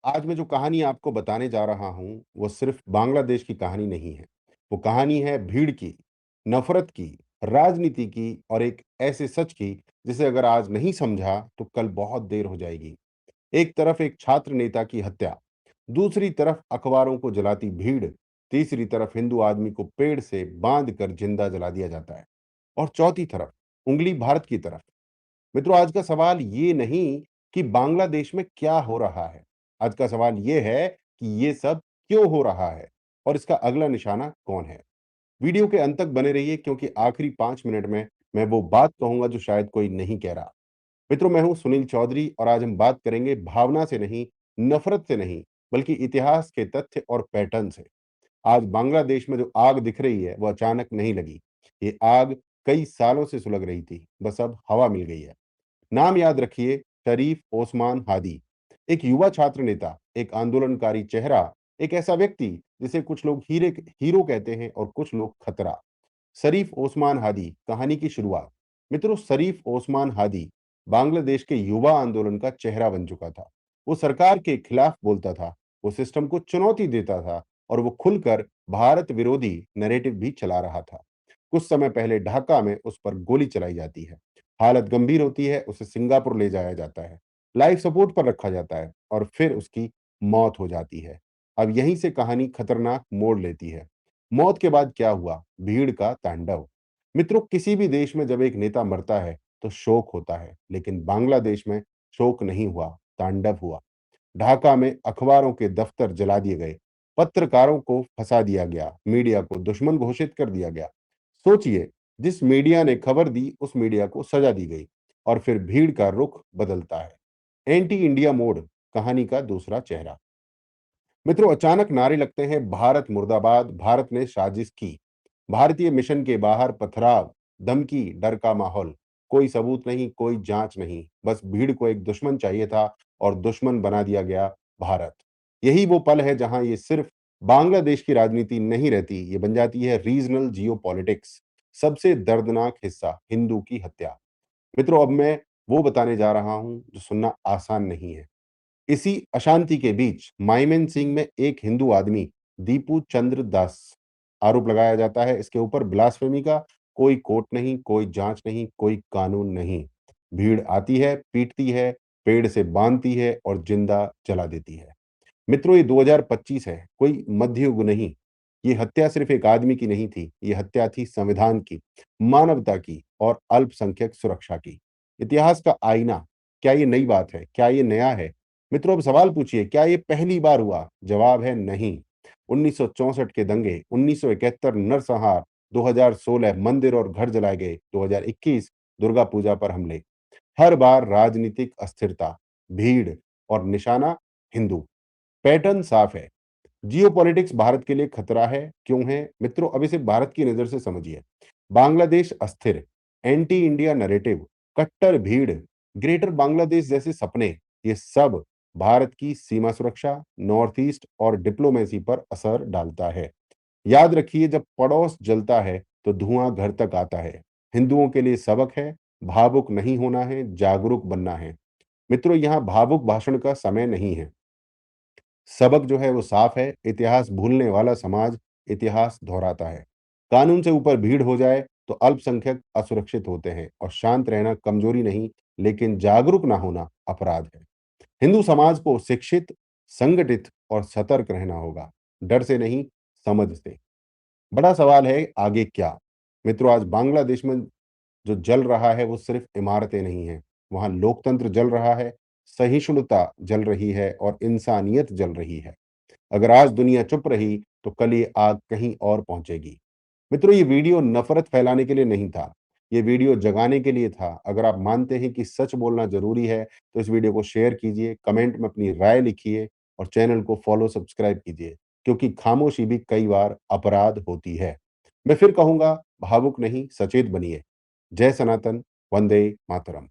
आज मैं जो कहानी आपको बताने जा रहा हूँ, वो सिर्फ बांग्लादेश की कहानी नहीं है। वो कहानी है भीड़ की, नफ़रत की, राजनीति की और एक ऐसे सच की, जिसे अगर आज नहीं समझा, तो कल बहुत देर हो जाएगी। एक तरफ एक छात्र नेता की हत्या, दूसरी तरफ अखबारों को जलाती भीड़, तीसरी तरफ हिंदू आदमी को पेड़ से बांध कर जिंदा जला दिया जाता है और चौथी तरफ उंगली भारत की तरफ। मित्रों, आज का सवाल ये नहीं कि बांग्लादेश में क्या हो रहा है। आज का सवाल ये है कि ये सब क्यों हो रहा है और इसका अगला निशाना कौन है। वीडियो के अंत तक बने रहिए, क्योंकि आखिरी 5 मिनट में मैं वो बात कहूंगा जो शायद कोई नहीं कह रहा। मित्रों, मैं हूं सुनील चौधरी और आज हम बात करेंगे भावना से नहीं, नफरत से नहीं, बल्कि इतिहास के तथ्य और पैटर्न से। आज बांग्लादेश में जो आग दिख रही है, वो अचानक नहीं लगी। ये आग कई सालों से सुलग रही थी, बस अब हवा मिल गई है। नाम याद रखिए, शरीफ ओस्मान हादी। एक युवा छात्र नेता, एक आंदोलनकारी चेहरा, एक ऐसा व्यक्ति जिसे कुछ लोग हीरो कहते हैं और कुछ लोग खतरा। शरीफ ओस्मान हादी कहानी की शुरुआत। मित्रों, शरीफ ओस्मान हादी बांग्लादेश के युवा आंदोलन का चेहरा बन चुका था। वो सरकार के खिलाफ बोलता था, वो सिस्टम को चुनौती देता था और वो खुलकर भारत विरोधी नैरेटिव भी चला रहा था। कुछ समय पहले ढाका में उस पर गोली चलाई जाती है। हालत गंभीर होती है, उसे सिंगापुर ले जाया जाता है, लाइफ सपोर्ट पर रखा जाता है और फिर उसकी मौत हो जाती है। अब यहीं से कहानी खतरनाक मोड़ लेती है। मौत के बाद क्या हुआ? भीड़ का तांडव। मित्रों, किसी भी देश में जब एक नेता मरता है तो शोक होता है, लेकिन बांग्लादेश में शोक नहीं हुआ, तांडव हुआ। ढाका में अखबारों के दफ्तर जला दिए गए, पत्रकारों को फंसा दिया गया, मीडिया को दुश्मन घोषित कर दिया गया। सोचिए, जिस मीडिया ने खबर दी, उस मीडिया को सजा दी गई और फिर भीड़ का रुख बदलता है। एंटी इंडिया मोड, कहानी का दूसरा चेहरा। मित्रों, अचानक नारे लगते हैं, भारत मुर्दाबाद, भारत ने साजिश की। भारतीय मिशन के बाहर पथराव, धमकी, डर का माहौल। कोई सबूत नहीं, कोई जांच नहीं, बस भीड़ को एक दुश्मन चाहिए था और दुश्मन बना दिया गया भारत। यही वो पल है जहां ये सिर्फ बांग्लादेश की राजनीति नहीं रहती, ये बन जाती है रीजनल जियोपॉलिटिक्स। सबसे दर्दनाक हिस्सा, हिंदू की हत्या। मित्रों, अब मैं वो बताने जा रहा हूं जो सुनना आसान नहीं है। इसी अशांति के बीच माइमेन सिंह में एक हिंदू आदमी, दीपू चंद्र दास, आरोप लगाया जाता है इसके ऊपर ब्लास्फेमी का। कोई कोर्ट नहीं, कोई जांच नहीं, कोई कानून नहीं। भीड़ आती है, पीटती है, पेड़ से बांधती है और जिंदा जला देती है। मित्रों, ये 2025 है, कोई मध्य युग नहीं। ये हत्या सिर्फ एक आदमी की नहीं थी, ये हत्या थी संविधान की, मानवता की और अल्पसंख्यक सुरक्षा की। इतिहास का आईना। क्या ये नई बात है? क्या ये नया है? मित्रों, अब सवाल पूछिए, क्या ये पहली बार हुआ? जवाब है नहीं। 1964 के दंगे, 1971 नरसंहार, 2016 मंदिर और घर जलाए गए, 2021 दुर्गा पूजा पर हमले। हर बार राजनीतिक अस्थिरता, भीड़ और निशाना हिंदू। पैटर्न साफ है। जियोपॉलिटिक्स भारत के लिए खतरा है। क्यों है? मित्रों, अब इसे भारत की नजर से समझिए। बांग्लादेश अस्थिर, एंटी इंडिया नैरेटिव, कट्टर भीड़, ग्रेटर बांग्लादेश जैसे सपने, ये सब भारत की सीमा सुरक्षा, नॉर्थ ईस्ट और डिप्लोमेसी पर असर डालता है। याद रखिए, जब पड़ोस जलता है तो धुआं घर तक आता है। हिंदुओं के लिए सबक है, भावुक नहीं होना है, जागरूक बनना है। मित्रों, यहाँ भावुक भाषण का समय नहीं है। सबक जो है वो साफ है, इतिहास भूलने वाला समाज इतिहास दोहराता है। कानून से ऊपर भीड़ हो जाए तो अल्पसंख्यक असुरक्षित होते हैं और शांत रहना कमजोरी नहीं, लेकिन जागरूक ना होना अपराध है। हिंदू समाज को शिक्षित, संगठित और सतर्क रहना होगा, डर से नहीं, समझ से। बड़ा सवाल है, आगे क्या? मित्रों, आज बांग्लादेश में जो जल रहा है वो सिर्फ इमारतें नहीं हैं, वहां लोकतंत्र जल रहा है, सहिष्णुता जल रही है और इंसानियत जल रही है। अगर आज दुनिया चुप रही तो कल ये आग कहीं और पहुंचेगी। मित्रों, ये वीडियो नफरत फैलाने के लिए नहीं था, ये वीडियो जगाने के लिए था। अगर आप मानते हैं कि सच बोलना जरूरी है, तो इस वीडियो को शेयर कीजिए, कमेंट में अपनी राय लिखिए और चैनल को फॉलो सब्सक्राइब कीजिए, क्योंकि खामोशी भी कई बार अपराध होती है। मैं फिर कहूंगा, भावुक नहीं, सचेत बनिए। जय सनातन, वंदे मातरम।